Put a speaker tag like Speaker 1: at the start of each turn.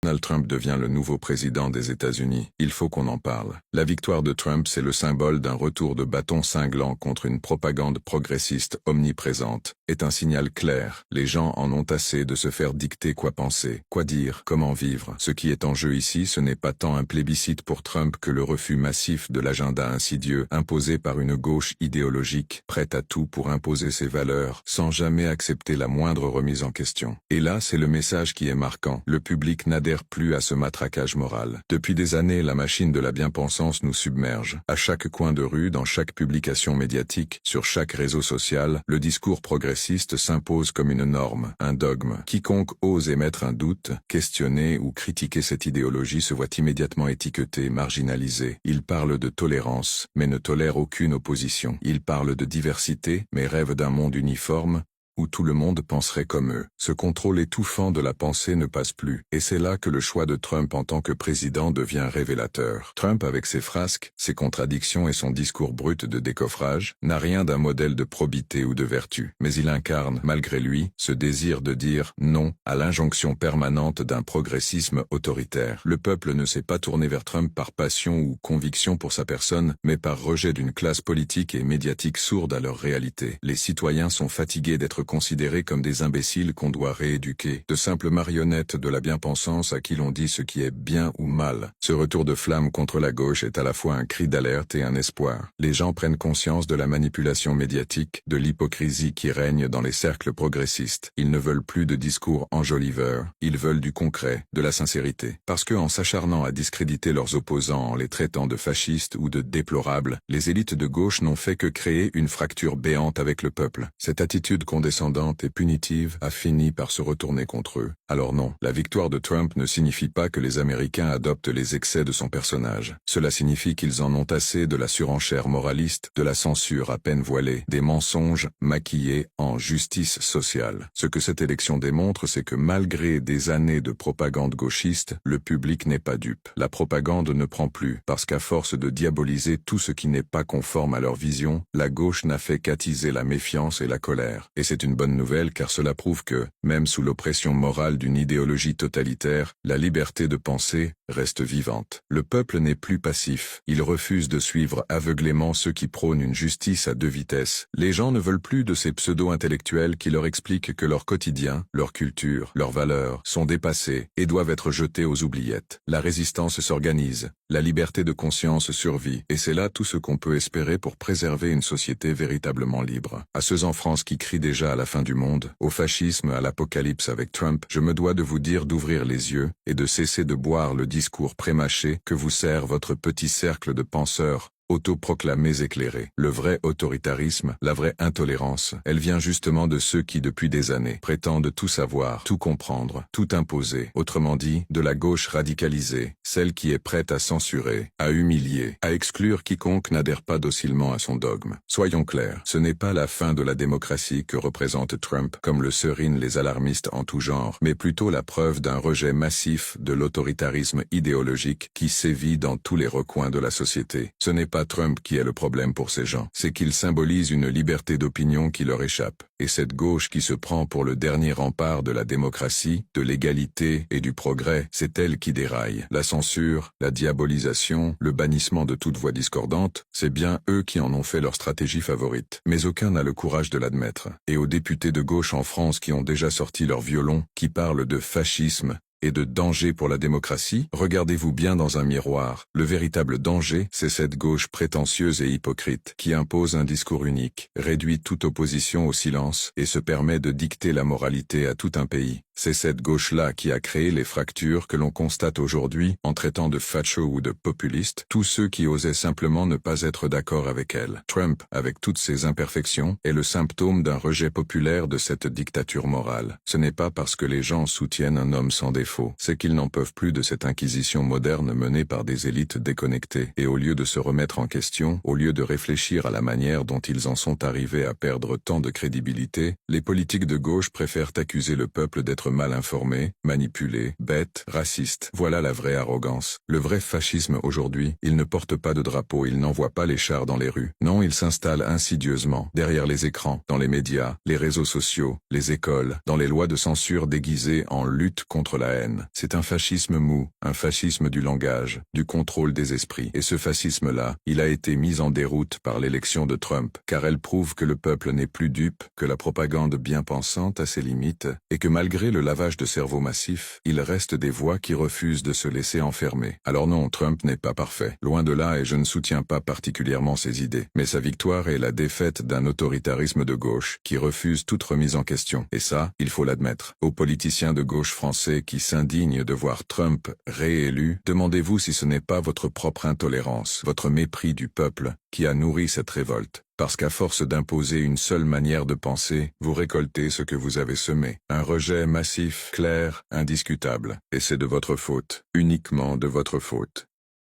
Speaker 1: Donald Trump devient le nouveau président des États-Unis. Il faut qu'on en parle. La victoire de Trump, c'est le symbole d'un retour de bâton cinglant contre une propagande progressiste omniprésente. Est un signal clair. Les gens en ont assez de se faire dicter quoi penser, quoi dire, comment vivre. Ce qui est en jeu ici, ce n'est pas tant un plébiscite pour Trump que le refus massif de l'agenda insidieux imposé par une gauche idéologique, prête à tout pour imposer ses valeurs, sans jamais accepter la moindre remise en question. Et là, c'est le message qui est marquant. Le public n'adhère plus à ce matraquage moral. Depuis des années, la machine de la bien-pensance nous submerge. À chaque coin de rue, dans chaque publication médiatique, sur chaque réseau social, le discours progressiste s'impose comme une norme, un dogme. Quiconque ose émettre un doute, questionner ou critiquer cette idéologie se voit immédiatement étiqueté, marginalisé. Il parle de tolérance, mais ne tolère aucune opposition. Il parle de diversité, mais rêve d'un monde uniforme, où tout le monde penserait comme eux. Ce contrôle étouffant de la pensée ne passe plus, et c'est là que le choix de Trump en tant que président devient révélateur. Trump, avec ses frasques, ses contradictions et son discours brut de décoffrage, n'a rien d'un modèle de probité ou de vertu, mais il incarne, malgré lui, ce désir de dire non à l'injonction permanente d'un progressisme autoritaire. Le peuple ne s'est pas tourné vers Trump par passion ou conviction pour sa personne, mais par rejet d'une classe politique et médiatique sourde à leur réalité. Les citoyens sont fatigués d'être considérés comme des imbéciles qu'on doit rééduquer, de simples marionnettes de la bien-pensance à qui l'on dit ce qui est bien ou mal. Ce retour de flamme contre la gauche est à la fois un cri d'alerte et un espoir. Les gens prennent conscience de la manipulation médiatique, de l'hypocrisie qui règne dans les cercles progressistes. Ils ne veulent plus de discours enjoliveurs, ils veulent du concret, de la sincérité. Parce que en s'acharnant à discréditer leurs opposants en les traitant de fascistes ou de déplorables, les élites de gauche n'ont fait que créer une fracture béante avec le peuple. Cette attitude condescendante et punitive a fini par se retourner contre eux. Alors non, la victoire de Trump ne signifie pas que les Américains adoptent les excès de son personnage. Cela signifie qu'ils en ont assez de la surenchère moraliste, de la censure à peine voilée, des mensonges maquillés en justice sociale. Ce que cette élection démontre, c'est que malgré des années de propagande gauchiste, le public n'est pas dupe. La propagande ne prend plus, parce qu'à force de diaboliser tout ce qui n'est pas conforme à leur vision, la gauche n'a fait qu'attiser la méfiance et la colère. Et c'est une bonne nouvelle car cela prouve que, même sous l'oppression morale d'une idéologie totalitaire, la liberté de penser reste vivante. Le peuple n'est plus passif, il refuse de suivre aveuglément ceux qui prônent une justice à deux vitesses. Les gens ne veulent plus de ces pseudo-intellectuels qui leur expliquent que leur quotidien, leur culture, leurs valeurs sont dépassés et doivent être jetés aux oubliettes. La résistance s'organise, la liberté de conscience survit, et c'est là tout ce qu'on peut espérer pour préserver une société véritablement libre. À ceux en France qui crient déjà à la fin du monde, au fascisme, à l'apocalypse avec Trump, je me dois de vous dire d'ouvrir les yeux et de cesser de boire le discours prémâché que vous sert votre petit cercle de penseurs autoproclamés éclairés. Le vrai autoritarisme, la vraie intolérance, elle vient justement de ceux qui depuis des années prétendent tout savoir, tout comprendre, tout imposer. Autrement dit, de la gauche radicalisée, celle qui est prête à censurer, à humilier, à exclure quiconque n'adhère pas docilement à son dogme. Soyons clairs, ce n'est pas la fin de la démocratie que représente Trump, comme le serinent les alarmistes en tout genre, mais plutôt la preuve d'un rejet massif de l'autoritarisme idéologique qui sévit dans tous les recoins de la société. Ce n'est pas Trump qui est le problème pour ces gens, c'est qu'il symbolise une liberté d'opinion qui leur échappe. Et cette gauche qui se prend pour le dernier rempart de la démocratie, de l'égalité et du progrès, c'est elle qui déraille. La censure, la diabolisation, le bannissement de toute voix discordante, c'est bien eux qui en ont fait leur stratégie favorite. Mais aucun n'a le courage de l'admettre. Et aux députés de gauche en France qui ont déjà sorti leur violon, qui parlent de fascisme, et de danger pour la démocratie, regardez-vous bien dans un miroir. Le véritable danger, c'est cette gauche prétentieuse et hypocrite, qui impose un discours unique, réduit toute opposition au silence, et se permet de dicter la moralité à tout un pays. C'est cette gauche-là qui a créé les fractures que l'on constate aujourd'hui en traitant de fachos ou de populistes tous ceux qui osaient simplement ne pas être d'accord avec elle. Trump, avec toutes ses imperfections, est le symptôme d'un rejet populaire de cette dictature morale. Ce n'est pas parce que les gens soutiennent un homme sans défaut, c'est qu'ils n'en peuvent plus de cette inquisition moderne menée par des élites déconnectées, et au lieu de se remettre en question, au lieu de réfléchir à la manière dont ils en sont arrivés à perdre tant de crédibilité, les politiques de gauche préfèrent accuser le peuple d'être d'être mal informés, manipulés, bêtes, racistes. Voilà la vraie arrogance. Le vrai fascisme aujourd'hui, il ne porte pas de drapeau, il n'envoie pas les chars dans les rues. Non, il s'installe insidieusement, derrière les écrans, dans les médias, les réseaux sociaux, les écoles, dans les lois de censure déguisées en lutte contre la haine. C'est un fascisme mou, un fascisme du langage, du contrôle des esprits. Et ce fascisme-là, il a été mis en déroute par l'élection de Trump, car elle prouve que le peuple n'est plus dupe, que la propagande bien pensante a ses limites, et que malgré le lavage de cerveau massif, il reste des voix qui refusent de se laisser enfermer. Alors non, Trump n'est pas parfait. Loin de là, et je ne soutiens pas particulièrement ses idées. Mais sa victoire est la défaite d'un autoritarisme de gauche qui refuse toute remise en question. Et ça, il faut l'admettre. Aux politiciens de gauche français qui s'indignent de voir Trump réélu, demandez-vous si ce n'est pas votre propre intolérance, votre mépris du peuple, qui a nourri cette révolte. Parce qu'à force d'imposer une seule manière de penser, vous récoltez ce que vous avez semé. Un rejet massif, clair, indiscutable. Et c'est de votre faute, uniquement de votre faute.